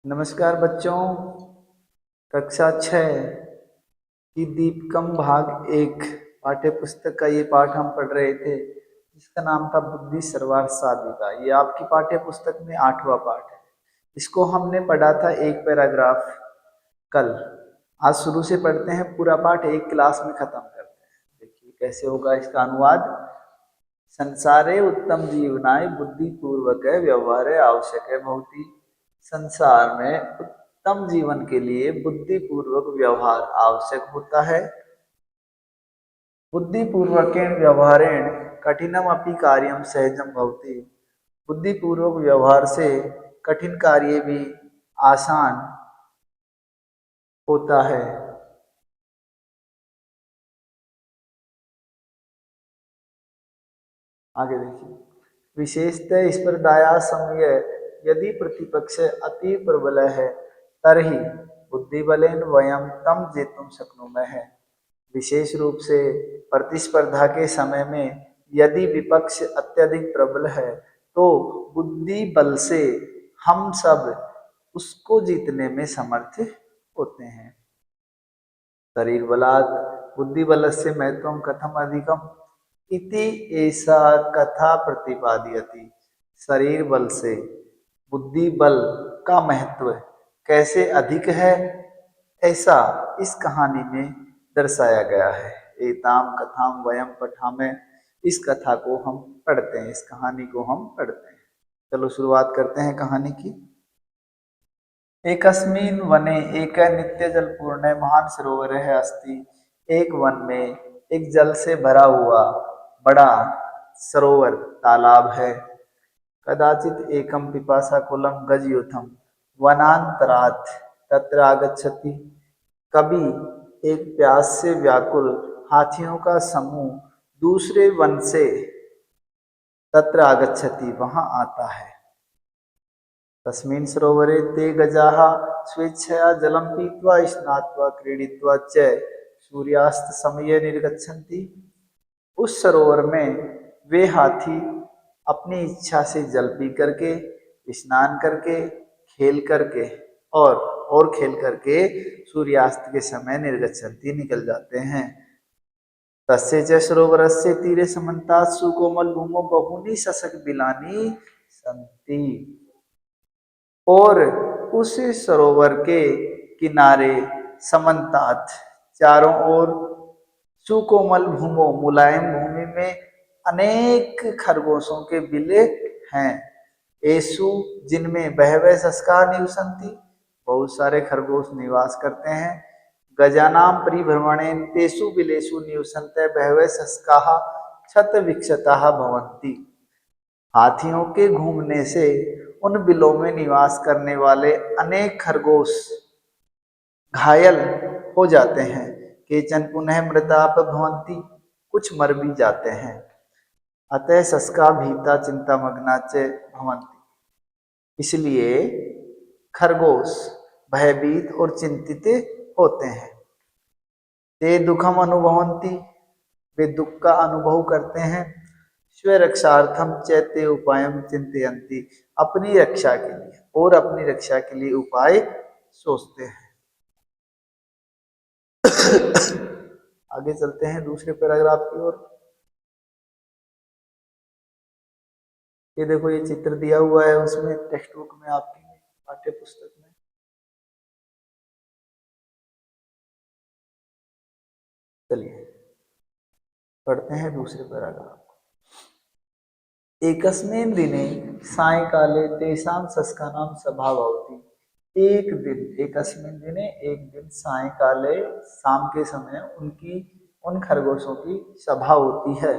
नमस्कार बच्चों। कक्षा 6 की दीपकम भाग 1 पाठ्य पुस्तक का ये पाठ हम पढ़ रहे थे, जिसका नाम था बुद्धि सर्वार्थ साधिका। ये आपकी पाठ्य पुस्तक में 8वां पाठ है। इसको हमने पढ़ा था एक पैराग्राफ कल। आज शुरू से पढ़ते हैं, पूरा पाठ एक क्लास में खत्म करते हैं। देखिए कैसे होगा इसका अनुवाद। संसारे उत्तम जीवनाय बुद्धिपूर्वक व्यवहार आवश्यक है। बहुत ही संसार में उत्तम जीवन के लिए बुद्धिपूर्वक व्यवहार आवश्यक होता है। बुद्धिपूर्वकेण व्यवहारेण कठिनम अपि कार्यम सहजम भवति। बुद्धिपूर्वक व्यवहार से कठिन कार्य भी आसान होता है। आगे देखिए, विशेषतः स्पर्धाया समय यदि प्रतिपक्ष अति प्रबल है तरहि बुद्धिबलेन वयम तम जेतुम शक्नुमः। विशेष रूप से प्रतिस्पर्धा के समय में यदि विपक्ष अत्यधिक प्रबल है तो बुद्धि बल से हम सब उसको जीतने में समर्थ होते हैं। शरीर बलात् बुद्धि बलस्य महत्वम कथम अधिकम इति ऐसा कथा प्रतिपादयति। शरीर बल से बुद्धि बल का महत्व कैसे अधिक है, ऐसा इस कहानी में दर्शाया गया है। एताम कथाम वयम पठामे। इस कथा को हम पढ़ते हैं, इस कहानी को हम पढ़ते हैं। चलो शुरुआत करते हैं कहानी की। एकस्मिन् वने एक नित्य जल पूर्ण महान सरोवर है अस्ति। एक वन में एक जल से भरा हुआ बड़ा सरोवर तालाब है। कदाचित एकम पिपासाकुलं गजयूथम वनांतरात् तत्र आगच्छति। कभी एक प्यास से व्याकुल हाथियों का समूह दूसरे वन से तत्र आगच्छति वहां आता है। तस्मिन् सरोवरे ते गजाः स्वेच्छया जलं पीत्वा स्नात्वा क्रीडित्वा च सूर्यास्त समये निर्गच्छन्ति। उस सरोवर में वे हाथी अपनी इच्छा से जल पी करके, स्नान करके, खेल करके और खेल करके सूर्यास्त के समय निर्गच्छन्ति निकल जाते हैं। तस्य च सरोवरस्य तीरे समन्तात् सुकोमल भूमौ बहूनि सशक बिलानि सन्ति। और उस सरोवर के किनारे समन्तात चारों ओर सुकोमल भूमो मुलायम भूमि में अनेक खरगोशों के बिले हैं। एसु जिनमें बहवे सस्का निवसंती, बहुत सारे खरगोश निवास करते हैं। गजानाम परिभ्रमणेन तेसु बिलेसु निवसन्ते बहवे सस्का क्षत विक्षता भवन्ति। हाथियों के घूमने से उन बिलों में निवास करने वाले अनेक खरगोश घायल हो जाते हैं। केचन पुनः मृताप भवन्ति, कुछ मर भी जाते हैं। अतः सस्का भीता चिंता मग्ना च भवन्ति। इसलिए खरगोश भयभीत और चिंतित होते हैं। ते दुखम अनुभवन्ति, वे दुख का अनुभव करते हैं। स्वरक्षार्थम चैत्य उपायम चिंतयन्ति, अपनी रक्षा के लिए और अपनी रक्षा के लिए उपाय सोचते हैं। आगे चलते हैं दूसरे पैराग्राफ की ओर। ये देखो, ये चित्र दिया हुआ है उसमें टेक्स्ट बुक में, आपकी पाठ्य पुस्तक में। चलिए पढ़ते हैं दूसरे पैराग्राफ। एकस्मिन् दिने सायंकाले तेषां सस्कानां सभा भवति। एक दिन, एकस्मिन् दिने एक दिन, सायंकाले शाम के समय उन खरगोशों की सभा होती है,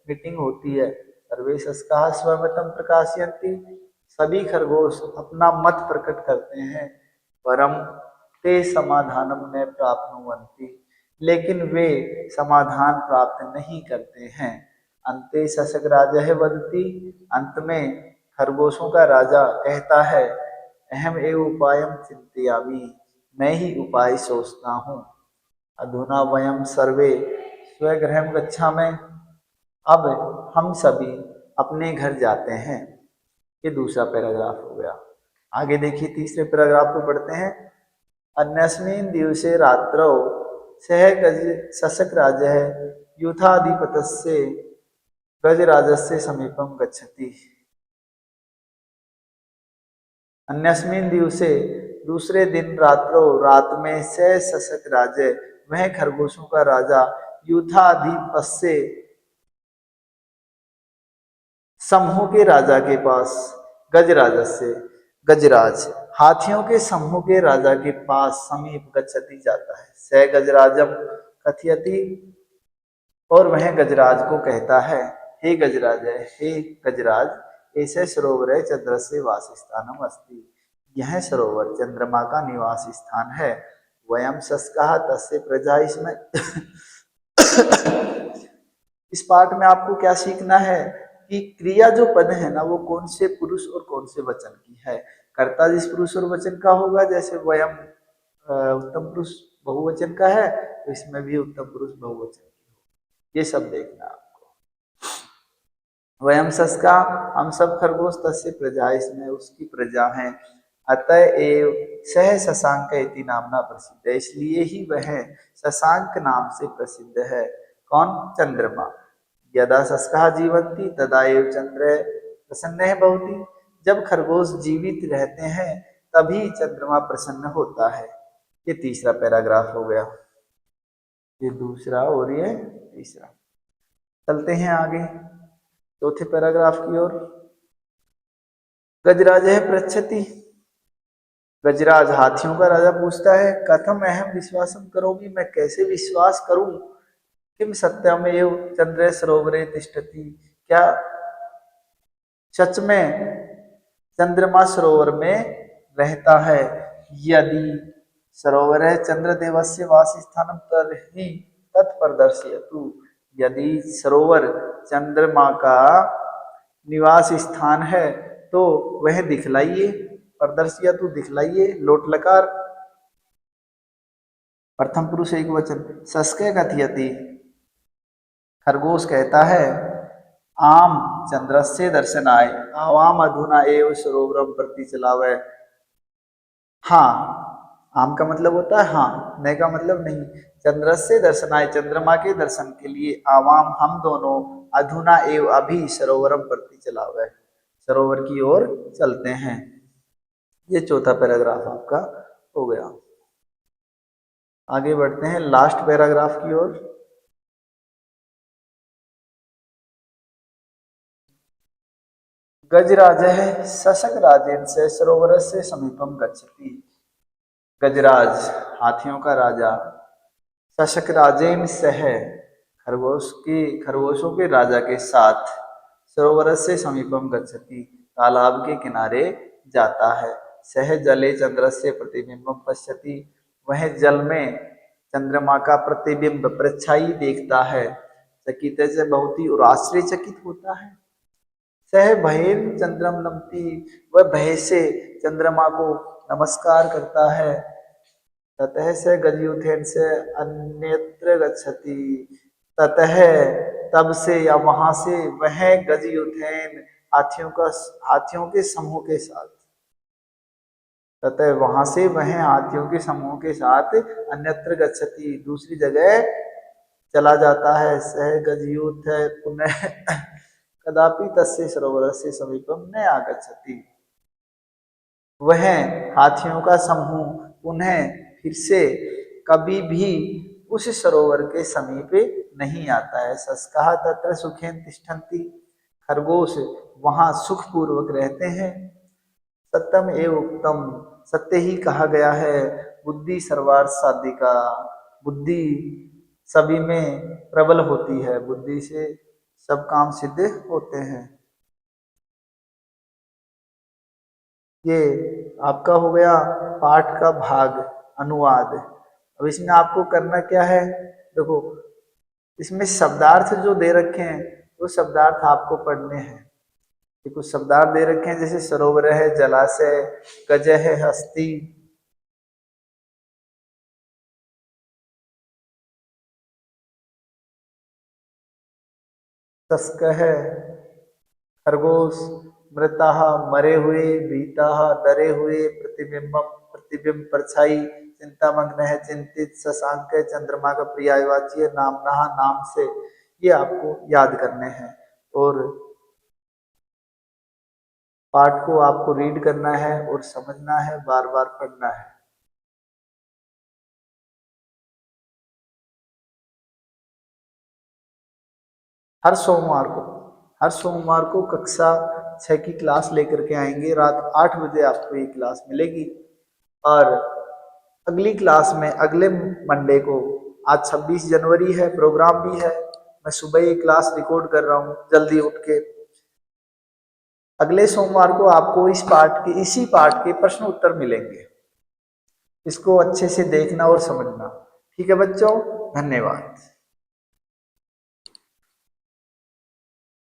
मीटिंग होती है। सर्वे सस्काः स्वमतं प्रकाशयन्ति, सभी खरगोश अपना मत प्रकट करते हैं। परम ते समाधानम न प्राप्नुवन्ति, लेकिन वे समाधान प्राप्त नहीं करते हैं। अंते शशक राजा है वदती, अंत में खरगोशों का राजा कहता है, अहम एव उपायम चिंतयामि, मैं ही उपाय सोचता हूँ। अधुना वयम सर्वे स्वगृहं गच्छामः, अब हम सभी अपने घर जाते हैं। ये दूसरा पैराग्राफ हो गया। आगे देखिए तीसरे पैराग्राफ को पढ़ते हैं। अन्यस्मिन् दिवसे रात्रौ सह गज सशक राजः यूथाधिपतस्य गजराजस्य समीपम गच्छति। अन्यस्मिन् दिवसे दूसरे दिन रात्रो रात में स सशक राजे वह खरगोशों का राजा यूथाधिपस्य समूह के राजा के पास गजराज से गजराज हाथियों के समूह के राजा के पास समीप गच्छति जाता है। स गजराजम कथयति और वह गजराज को कहता है, हे गजराज हे गजराज ऐसे सरोवर है चंद्र से वास स्थानम अस्ति। यह सरोवर चंद्रमा का निवास स्थान है। वयम सस्काह तस्य प्रजा इसमें इस पाठ में आपको क्या सीखना है कि क्रिया जो पद है ना वो कौन से पुरुष और कौन से वचन की है। कर्ता जिस पुरुष और वचन का होगा, जैसे वयम उत्तम पुरुष बहुवचन का है तो इसमें भी उत्तम पुरुष बहुवचन की हो। ये सब देखना आपको। वयम सस्का हम सब खरगोश तस्य प्रजा इसमें उसकी प्रजा है। अतएव सह शशांक इति नामना प्रसिद्ध है, इसलिए ही वह शशांक नाम से प्रसिद्ध है। कौन? चंद्रमा। यदा शस्का जीवंती तदा एव चंद्र प्रसन्न भवति। जब खरगोश जीवित रहते हैं तभी चंद्रमा प्रसन्न होता है। ये तीसरा पैराग्राफ हो गया, ये दूसरा और ये तीसरा। चलते हैं आगे चौथे पैराग्राफ की ओर। गजराज है पृच्छति। गजराज हाथियों का राजा पूछता है, कथम अहम विश्वासम करोगी, मैं कैसे विश्वास करूं, किम सत्यमेव चंद्र सरोवरे तिष्ठति, क्या सच में चंद्रमा सरोवर में रहता है। यदि सरोवर है चंद्रदेवस्य वास स्थानम तर्हि तत्प्रदर्शयतु। यदि सरोवर चंद्रमा का निवास स्थान है तो वह दिखलाइए। प्रदर्शयतु दिखलाइए, लोट लकार प्रथम पुरुष एक वचन। सस्के कथयति खरगोश कहता है, आम चंद्रस्य दर्शनाय आवाम अधुना एव सरोवरम प्रति चलावे। हाँ, आम का मतलब होता है हाँ, ने का मतलब नहीं। चंद्र से दर्शनाय चंद्रमा के दर्शन के लिए आवाम हम दोनों अधुना एव अभी सरोवरम प्रति चलावे सरोवर की ओर चलते हैं। ये चौथा पैराग्राफ आपका हो गया। आगे बढ़ते हैं लास्ट पैराग्राफ की ओर। गजराज है शशक राजेन से सरोवर से समीपम गच्छति। गजराज हाथियों का राजा शशक राजेन सह खरगोशों के राजा के साथ सरोवर से समीपम गच्छति तालाब के किनारे जाता है। सह जले चंद्र से प्रतिबिंबम पश्यति। वह जल में चंद्रमा का प्रतिबिंब परछाई देखता है। चकित से बहुत ही और आश्चर्यचकित होता है। सह भयेन चंद्रम नमती, वह भय से चंद्रमा को नमस्कार करता है। ततः से गजयुथेन से अन्यत्र गच्छति। ततः तब से या वहां से वह गजयुथेन हाथियों के समूह के साथ, ततः वहां से वह हाथियों के समूह के साथ अन्यत्र गच्छति दूसरी जगह चला जाता है। सह गजयूथ है पुनः कदापि तस्य सरोवर से समीपम न आगच्छति। वह हाथियों का समूह पुनः फिर से कभी भी उस सरोवर के समीप नहीं आता है। सस्काह तत्र सुखेन तिष्ठन्ति, खरगोश वहां सुखपूर्वक रहते हैं। सत्यम एव उत्तम, सत्य ही कहा गया है। बुद्धि सर्वार्थ साधिका, बुद्धि सभी में प्रबल होती है, बुद्धि से सब काम सिद्ध होते हैं। ये आपका हो गया पाठ का भाग अनुवाद। अब इसमें आपको करना क्या है, देखो इसमें शब्दार्थ जो दे रखे हैं वो शब्दार्थ आपको पढ़ने हैं। ये कुछ शब्दार्थ दे रखे हैं, जैसे सरोवर है, जलाशय, गज है, हस्ती, तस्क है, खरगोश, मृताः मरे हुए, भीताः डरे हुए, प्रतिबिंबम प्रतिबिंब परछाई, चिंतामग्न है चिंतित, शशांक चंद्रमा का पर्यायवाची है, नामना नाम से। ये आपको याद करने हैं और पाठ को आपको रीड करना है और समझना है, बार बार पढ़ना है। हर सोमवार को हर सोमवार को कक्षा 6 की क्लास लेकर के आएंगे। रात 8 बजे आपको ये क्लास मिलेगी और अगली क्लास में अगले मंडे को, आज 26 जनवरी है, प्रोग्राम भी है। मैं सुबह ये क्लास रिकॉर्ड कर रहा हूँ जल्दी उठ के। अगले सोमवार को आपको इसी पाठ के प्रश्न उत्तर मिलेंगे। इसको अच्छे से देखना और समझना। ठीक है बच्चों, धन्यवाद।